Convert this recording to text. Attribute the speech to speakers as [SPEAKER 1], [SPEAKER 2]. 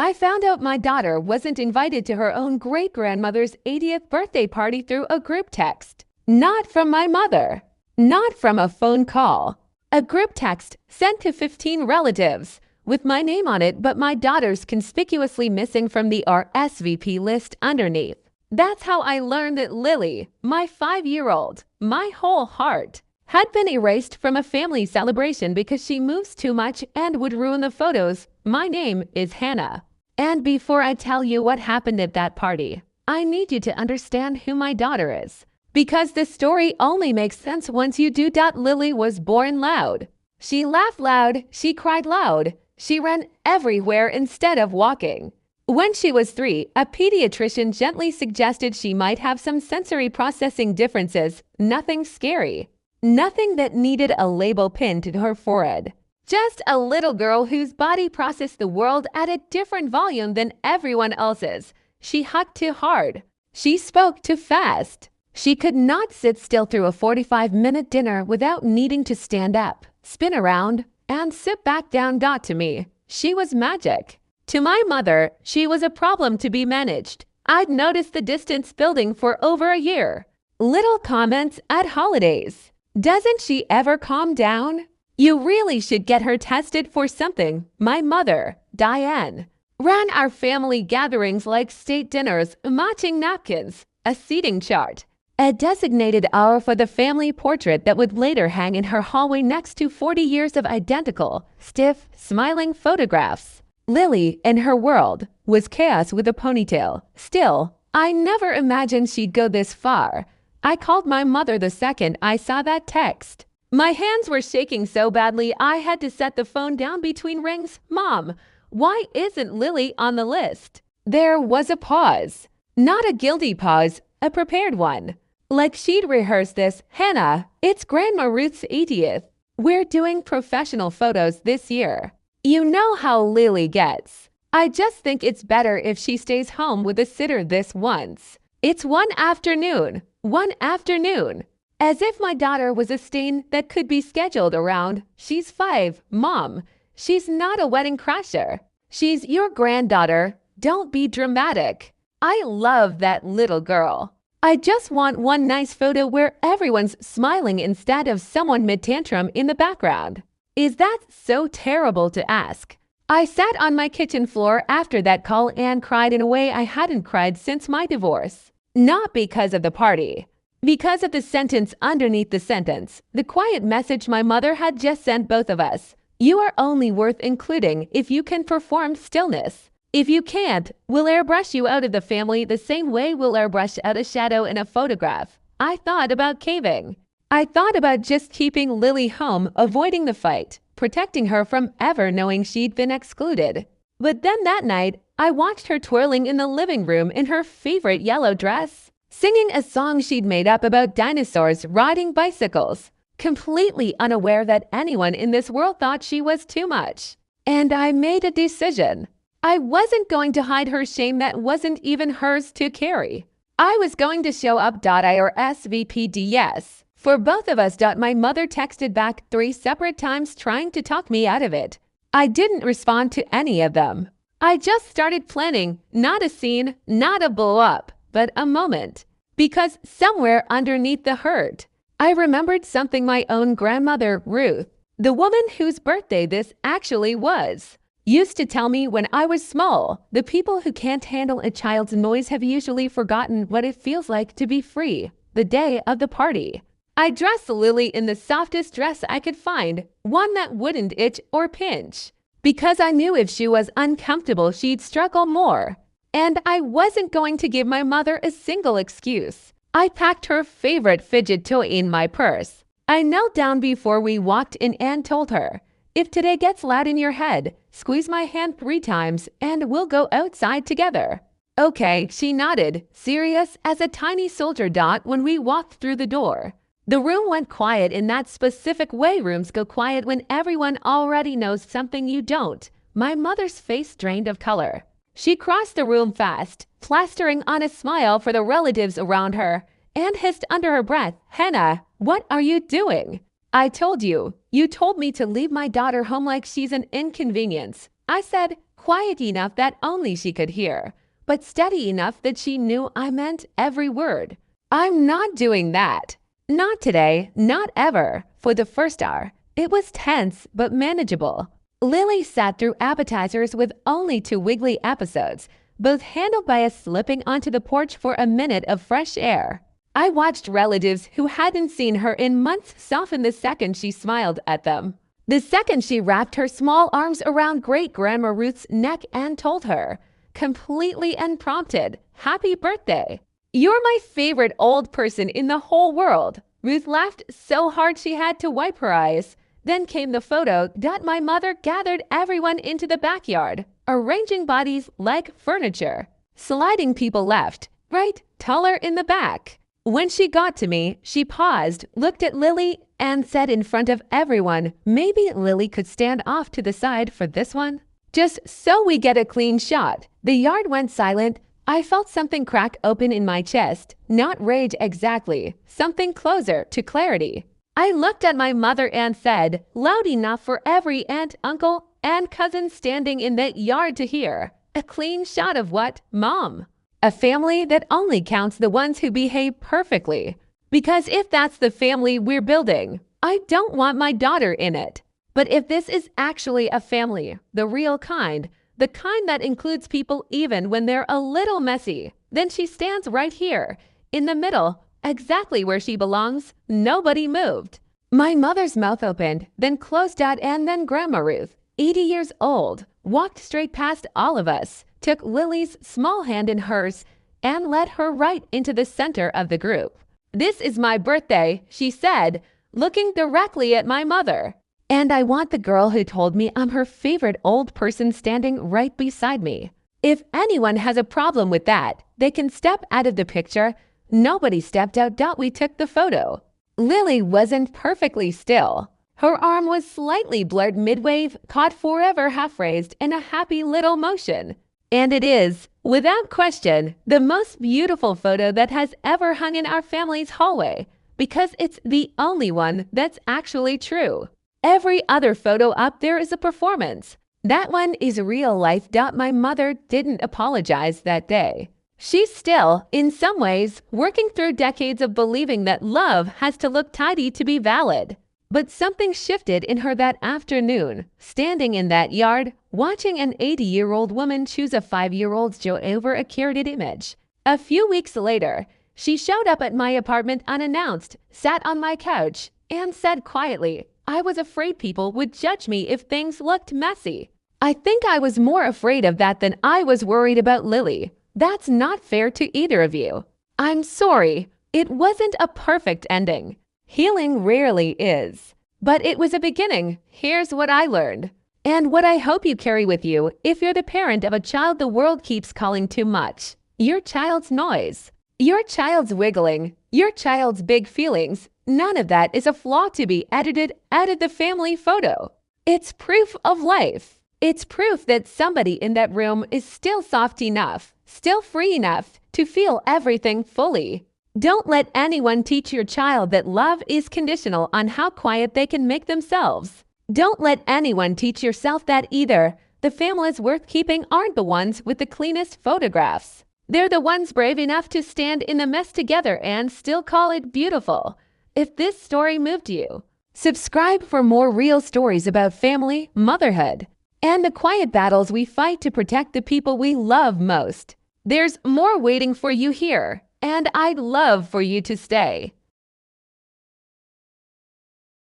[SPEAKER 1] I found out my daughter wasn't invited to her own great-grandmother's 80th birthday party through a group text. Not from my mother. Not from a phone call. A group text sent to 15 relatives, with my name on it but my daughter's conspicuously missing from the RSVP list underneath. That's how I learned that Lily, my 5-year-old, my whole heart, had been erased from a family celebration because she moves too much and would ruin the photos. My name is Hannah. And before I tell you what happened at that party, I need you to understand who my daughter is. Because this story only makes sense once you do. Lily was born loud. She laughed loud, she cried loud, she ran everywhere instead of walking. When she was 3, a pediatrician gently suggested she might have some sensory processing differences, nothing scary. Nothing that needed a label pinned to her forehead. Just a little girl whose body processed the world at a different volume than everyone else's. She hugged too hard. She spoke too fast. She could not sit still through a 45-minute dinner without needing to stand up, spin around, and sit back down. To me, she was magic. To my mother, she was a problem to be managed. I'd noticed the distance building for over a year. Little comments at holidays. Doesn't she ever calm down? You really should get her tested for something. My mother, Diane, ran our family gatherings like state dinners, matching napkins, a seating chart, a designated hour for the family portrait that would later hang in her hallway next to 40 years of identical, stiff, smiling photographs. Lily, in her world, was chaos with a ponytail. Still, I never imagined she'd go this far. I called my mother the second I saw that text. My hands were shaking so badly I had to set the phone down between rings. Mom, why isn't Lily on the list? There was a pause. Not a guilty pause, a prepared one. Like she'd rehearsed this. Hannah, it's Grandma Ruth's 80th. We're doing professional photos this year. You know how Lily gets. I just think it's better if she stays home with a sitter this once. It's one afternoon. As if my daughter was a stain that could be scheduled around. She's 5, Mom. She's not a wedding crasher. She's your granddaughter. Don't be dramatic. I love that little girl. I just want one nice photo where everyone's smiling instead of someone mid-tantrum in the background. Is that so terrible to ask? I sat on my kitchen floor after that call and cried in a way I hadn't cried since my divorce. Not because of the party. Because of the sentence underneath the sentence. The quiet message my mother had just sent both of us. You are only worth including if you can perform stillness. If you can't, we'll airbrush you out of the family the same way we'll airbrush out a shadow in a photograph. I thought about caving. I thought about just keeping Lily home, avoiding the fight, protecting her from ever knowing she'd been excluded. But then that night, I watched her twirling in the living room in her favorite yellow dress, singing a song she'd made up about dinosaurs riding bicycles, completely unaware that anyone in this world thought she was too much. And I made a decision. I wasn't going to hide her shame that wasn't even hers to carry. I was going to show up. I or SVPDS. For both of us. My mother texted back 3 separate times trying to talk me out of it. I didn't respond to any of them. I just started planning, not a scene, not a blow up, but a moment. Because somewhere underneath the hurt, I remembered something my own grandmother, Ruth, the woman whose birthday this actually was, used to tell me when I was small. The people who can't handle a child's noise have usually forgotten what it feels like to be free the day of the party. I dressed Lily in the softest dress I could find, one that wouldn't itch or pinch, because I knew if she was uncomfortable, she'd struggle more. And I wasn't going to give my mother a single excuse. I packed her favorite fidget toy in my purse. I knelt down before we walked in and told her, if today gets loud in your head, squeeze my hand 3 times and we'll go outside together. Okay, she nodded, serious as a tiny soldier. When we walked through the door, the room went quiet in that specific way rooms go quiet when everyone already knows something you don't. My mother's face drained of color. She crossed the room fast, plastering on a smile for the relatives around her, and hissed under her breath, Hannah, what are you doing? I told you. You told me to leave my daughter home like she's an inconvenience. I said, quiet enough that only she could hear, but steady enough that she knew I meant every word. I'm not doing that. Not today, not ever. For the first hour, it was tense but manageable. Lily sat through appetizers with only 2 wiggly episodes, both handled by us slipping onto the porch for a minute of fresh air. I watched relatives who hadn't seen her in months soften the second she smiled at them. The second she wrapped her small arms around Great-Grandma Ruth's neck and told her, completely unprompted, "Happy birthday. You're my favorite old person in the whole world." Ruth laughed so hard she had to wipe her eyes. Then came the photo that my mother gathered everyone into the backyard, arranging bodies like furniture, sliding people left, right, taller in the back. When she got to me, she paused, looked at Lily, and said in front of everyone, maybe Lily could stand off to the side for this one. Just so we get a clean shot. The yard went silent. I felt something crack open in my chest, not rage exactly, something closer to clarity. I looked at my mother and said, loud enough for every aunt, uncle, and cousin standing in that yard to hear, a clean shot of what, Mom? A family that only counts the ones who behave perfectly. Because if that's the family we're building, I don't want my daughter in it. But if this is actually a family, the real kind, the kind that includes people even when they're a little messy, then she stands right here, in the middle, exactly where she belongs. Nobody moved. My mother's mouth opened, then closed out, and then Grandma Ruth, 80 years old, walked straight past all of us, took Lily's small hand in hers, and led her right into the center of the group. "This is my birthday," she said, looking directly at my mother. "And I want the girl who told me I'm her favorite old person standing right beside me. If anyone has a problem with that, they can step out of the picture. Nobody stepped out. We took the photo." Lily wasn't perfectly still. Her arm was slightly blurred midwave, caught forever half-raised in a happy little motion. And it is, without question, the most beautiful photo that has ever hung in our family's hallway, because it's the only one that's actually true. Every other photo up there is a performance. That one is real life. My mother didn't apologize that day. She's still, in some ways, working through decades of believing that love has to look tidy to be valid. But something shifted in her that afternoon, standing in that yard, watching an 80-year-old woman choose a 5-year-old's joy over a curated image. A few weeks later, she showed up at my apartment unannounced, sat on my couch, and said quietly, "I was afraid people would judge me if things looked messy." I think I was more afraid of that than I was worried about Lily. That's not fair to either of you. I'm sorry. It wasn't a perfect ending. Healing rarely is. But it was a beginning. Here's what I learned. And what I hope you carry with you if you're the parent of a child the world keeps calling too much. Your child's noise. Your child's wiggling. Your child's big feelings. None of that is a flaw to be edited out of the family photo. It's proof of life. It's proof that somebody in that room is still soft enough, still free enough to feel everything fully. Don't let anyone teach your child that love is conditional on how quiet they can make themselves. Don't let anyone teach yourself that either. The families worth keeping aren't the ones with the cleanest photographs. They're the ones brave enough to stand in the mess together and still call it beautiful. If this story moved you, subscribe for more real stories about family, motherhood, and the quiet battles we fight to protect the people we love most. There's more waiting for you here, and I'd love for you to stay.